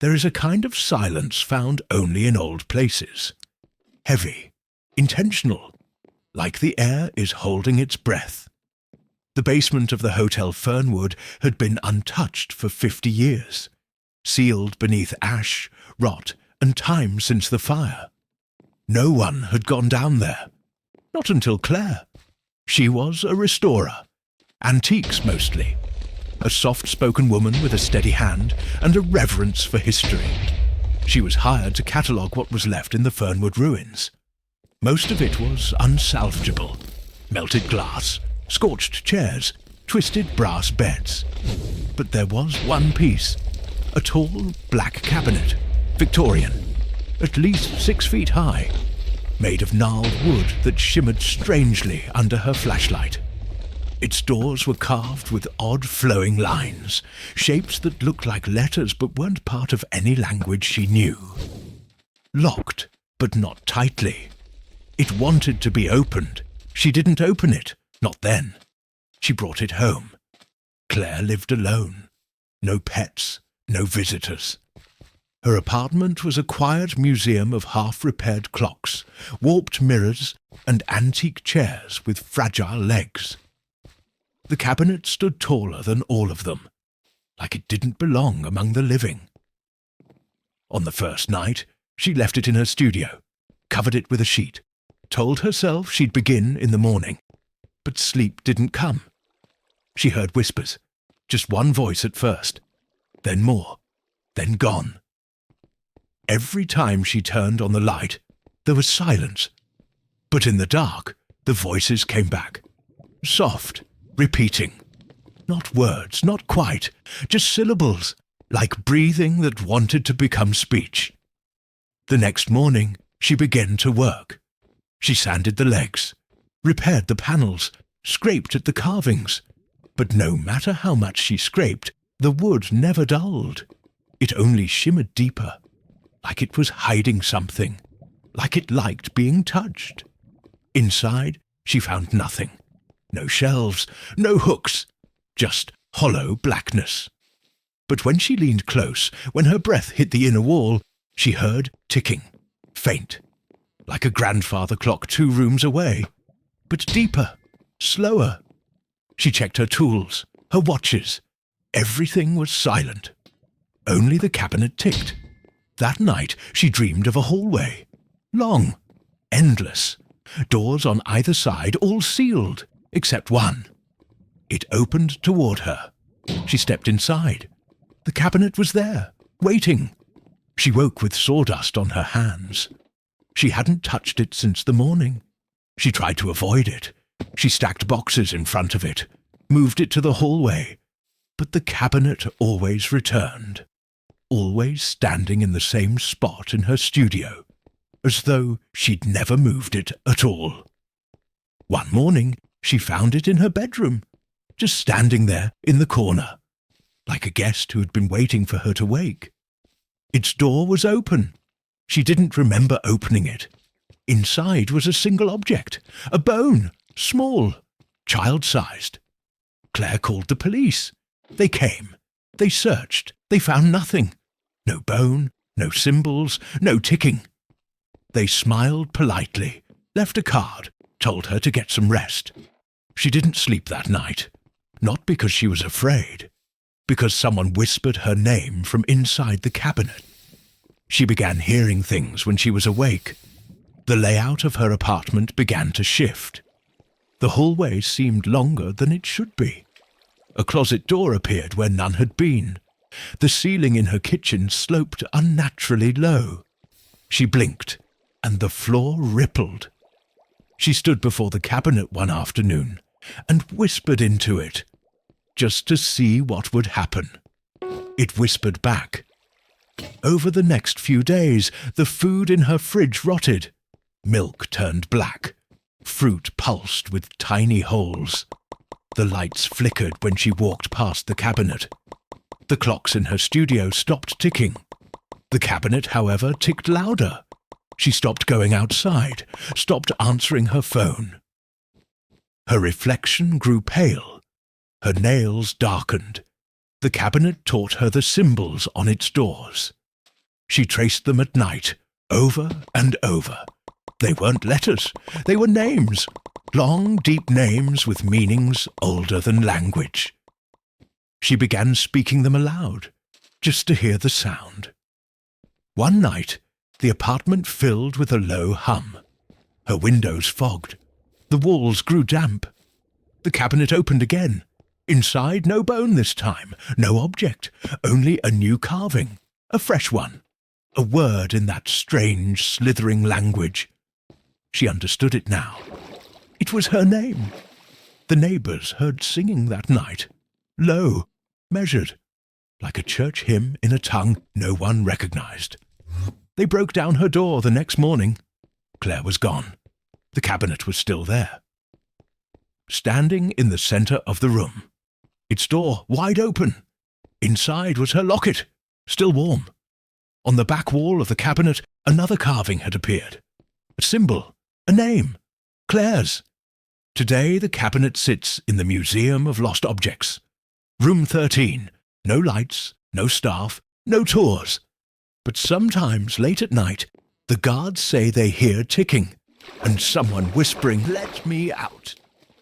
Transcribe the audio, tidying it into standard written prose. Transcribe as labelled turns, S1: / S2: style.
S1: There is a kind of silence found only in old places. Heavy, intentional, like the air is holding its breath. The basement of the Hotel Fernwood had been untouched for 50 years, sealed beneath ash, rot, and time since the fire. No one had gone down there. Not until Claire. She was a restorer. Antiques mostly. A soft-spoken woman with a steady hand and a reverence for history. She was hired to catalogue what was left in the Fernwood ruins. Most of it was unsalvageable. Melted glass, scorched chairs, twisted brass beds. But there was one piece. A tall, black cabinet, Victorian, at least 6 feet high, made of gnarled wood that shimmered strangely under her flashlight. Its doors were carved with odd flowing lines, shapes that looked like letters but weren't part of any language she knew. Locked, but not tightly. It wanted to be opened. She didn't open it, not then. She brought it home. Claire lived alone. No pets, no visitors. Her apartment was a quiet museum of half-repaired clocks, warped mirrors, and antique chairs with fragile legs. The cabinet stood taller than all of them, like it didn't belong among the living. On the first night, she left it in her studio, covered it with a sheet, told herself she'd begin in the morning. But sleep didn't come. She heard whispers, just one voice at first, then more, then gone. Every time she turned on the light, there was silence. But in the dark, the voices came back, soft, repeating. Not words, not quite, just syllables, like breathing that wanted to become speech. The next morning, she began to work. She sanded the legs, repaired the panels, scraped at the carvings. But no matter how much she scraped, the wood never dulled. It only shimmered deeper, like it was hiding something, like it liked being touched. Inside, she found nothing. No shelves, no hooks, just hollow blackness. But when she leaned close, when her breath hit the inner wall, she heard ticking, faint, like a grandfather clock 2 rooms away, but deeper, slower. She checked her tools, her watches. Everything was silent. Only the cabinet ticked. That night she dreamed of a hallway. Long, endless. Doors on either side, all sealed, except one. It opened toward her. She stepped inside. The cabinet was there, waiting. She woke with sawdust on her hands. She hadn't touched it since the morning. She tried to avoid it. She stacked boxes in front of it, moved it to the hallway. But the cabinet always returned, always standing in the same spot in her studio, as though she'd never moved it at all. One morning, she found it in her bedroom, just standing there in the corner, like a guest who had been waiting for her to wake. Its door was open. She didn't remember opening it. Inside was a single object, a bone, small, child-sized. Claire called the police. They came. They searched. They found nothing. No bone, no symbols, no ticking. They smiled politely, left a card, told her to get some rest. She didn't sleep that night. Not because she was afraid, because someone whispered her name from inside the cabinet. She began hearing things when she was awake. The layout of her apartment began to shift. The hallway seemed longer than it should be. A closet door appeared where none had been. The ceiling in her kitchen sloped unnaturally low. She blinked, and the floor rippled. She stood before the cabinet one afternoon and whispered into it, just to see what would happen. It whispered back. Over the next few days, the food in her fridge rotted. Milk turned black. Fruit pulsed with tiny holes. The lights flickered when she walked past the cabinet. The clocks in her studio stopped ticking. The cabinet, however, ticked louder. She stopped going outside, stopped answering her phone. Her reflection grew pale. Her nails darkened. The cabinet taught her the symbols on its doors. She traced them at night, over and over. They weren't letters, they were names. Long, deep names with meanings older than language. She began speaking them aloud, just to hear the sound. One night, the apartment filled with a low hum. Her windows fogged. The walls grew damp. The cabinet opened again. Inside, no bone this time, no object, only a new carving, a fresh one, a word in that strange, slithering language. She understood it now. It was her name. The neighbours heard singing that night, low, measured, like a church hymn in a tongue no one recognized. They broke down her door the next morning. Claire was gone. The cabinet was still there. Standing in the centre of the room, its door wide open. Inside was her locket, still warm. On the back wall of the cabinet, another carving had appeared. A symbol, a name, Claire's. Today the cabinet sits in the Museum of Lost Objects. Room 13. No lights, no staff, no tours. But sometimes late at night, the guards say they hear ticking and someone whispering, "Let me out."